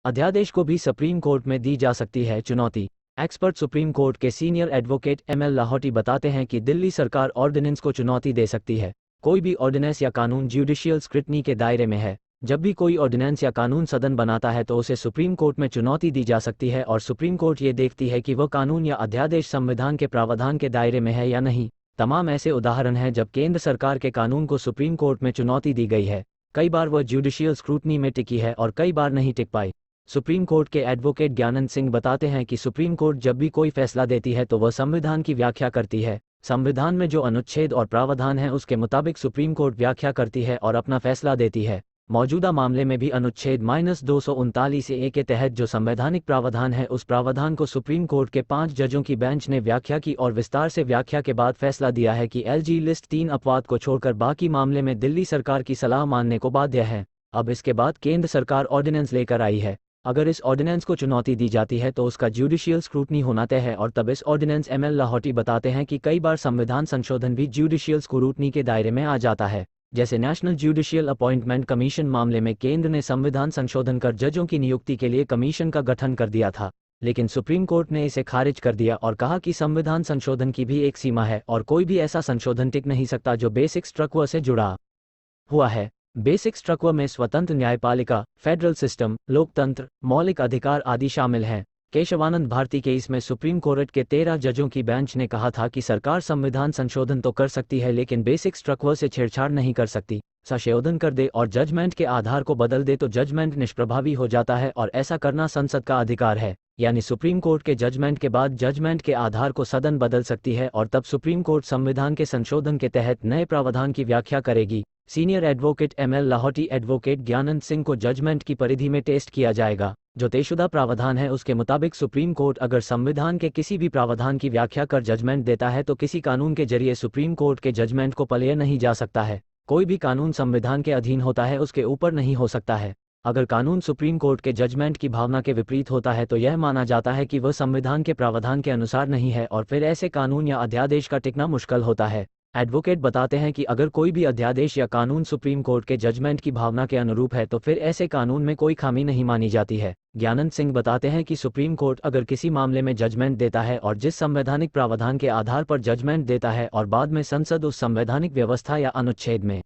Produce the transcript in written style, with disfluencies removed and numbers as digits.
अध्यादेश को भी सुप्रीम कोर्ट में दी जा सकती है चुनौती। एक्सपर्ट सुप्रीम कोर्ट के सीनियर एडवोकेट एमएल लाहौटी बताते हैं कि दिल्ली सरकार ऑर्डिनेंस को चुनौती दे सकती है। कोई भी ऑर्डिनेंस या कानून ज्यूडिशियल स्क्रूटनी के दायरे में है। जब भी कोई ऑर्डिनेंस या कानून सदन बनाता है तो उसे सुप्रीम कोर्ट में चुनौती दी जा सकती है और सुप्रीम कोर्ट ये देखती है कि वह कानून या अध्यादेश संविधान के प्रावधान के दायरे में है या नहीं। तमाम ऐसे उदाहरण हैं जब केंद्र सरकार के कानून को सुप्रीम कोर्ट में चुनौती दी गई है। कई बार वह ज्यूडिशियल स्क्रूटनी में टिकी है और कई बार नहीं टिक पाई। सुप्रीम कोर्ट के एडवोकेट ज्ञानंद सिंह बताते हैं कि सुप्रीम कोर्ट जब भी कोई फैसला देती है तो वह संविधान की व्याख्या करती है। संविधान में जो अनुच्छेद और प्रावधान हैं उसके मुताबिक सुप्रीम कोर्ट व्याख्या करती है और अपना फैसला देती है। मौजूदा मामले में भी अनुच्छेद -239A के तहत जो संवैधानिक प्रावधान है उस प्रावधान को सुप्रीम कोर्ट के 5 जजों की बेंच ने व्याख्या की और विस्तार से व्याख्या के बाद फैसला दिया है कि एलजी लिस्ट 3 अपवाद को छोड़कर बाकी मामले में दिल्ली सरकार की सलाह मानने को बाध्य है। अब इसके बाद केंद्र सरकार ऑर्डिनेंस लेकर आई है। अगर इस ऑर्डिनेंस को चुनौती दी जाती है तो उसका ज्यूडिशियल स्क्रूटनी होना तय है और तब इस ऑर्डिनेंस एमएल लाहौटी बताते हैं कि कई बार संविधान संशोधन भी ज्यूडिशियल स्क्रूटनी के दायरे में आ जाता है। जैसे नेशनल ज्यूडिशियल अपॉइंटमेंट कमीशन मामले में केंद्र ने संविधान संशोधन कर जजों की नियुक्ति के लिए कमीशन का गठन कर दिया था, लेकिन सुप्रीम कोर्ट ने इसे खारिज कर दिया और कहा कि संविधान संशोधन की भी एक सीमा है और कोई भी ऐसा संशोधन टिक नहीं सकता जो बेसिक स्ट्रक्चर से जुड़ा हुआ है। बेसिक स्ट्रक्चर में स्वतंत्र न्यायपालिका, फेडरल सिस्टम, लोकतंत्र, मौलिक अधिकार आदि शामिल हैं। केशवानंद भारती केस में सुप्रीम कोर्ट के 13 जजों की बेंच ने कहा था कि सरकार संविधान संशोधन तो कर सकती है लेकिन बेसिक स्ट्रक्चर से छेड़छाड़ नहीं कर सकती। संशोधन कर दे और जजमेंट के आधार को बदल दे तो जजमेंट निष्प्रभावी हो जाता है और ऐसा करना संसद का अधिकार है। यानी सुप्रीम कोर्ट के जजमेंट के बाद जजमेंट के आधार को सदन बदल सकती है और तब सुप्रीम कोर्ट संविधान के संशोधन के तहत नए प्रावधान की व्याख्या करेगी। Senior advocate ML Lahoti advocate Gyanand Singh को जजमेंट की परिधि में टेस्ट किया जाएगा। जो तयशुदा प्रावधान है उसके मुताबिक सुप्रीम कोर्ट अगर संविधान के किसी भी प्रावधान की व्याख्या कर जजमेंट देता है तो किसी कानून के जरिए सुप्रीम कोर्ट के जजमेंट को पलट नहीं जा सकता है। कोई भी कानून संविधान के अधीन होता है, उसके ऊपर नहीं हो सकता है। अगर कानून सुप्रीम कोर्ट के जजमेंट की भावना के विपरीत होता है तो यह माना जाता है कि वह संविधान के प्रावधान के अनुसार नहीं है और फिर ऐसे कानून या अध्यादेश का टिकना मुश्किल होता है। एडवोकेट बताते हैं कि अगर कोई भी अध्यादेश या कानून सुप्रीम कोर्ट के जजमेंट की भावना के अनुरूप है तो फिर ऐसे कानून में कोई खामी नहीं मानी जाती है। ज्ञानंद सिंह बताते हैं कि सुप्रीम कोर्ट अगर किसी मामले में जजमेंट देता है और जिस संवैधानिक प्रावधान के आधार पर जजमेंट देता है और बाद में संसद उस संवैधानिक व्यवस्था या अनुच्छेद में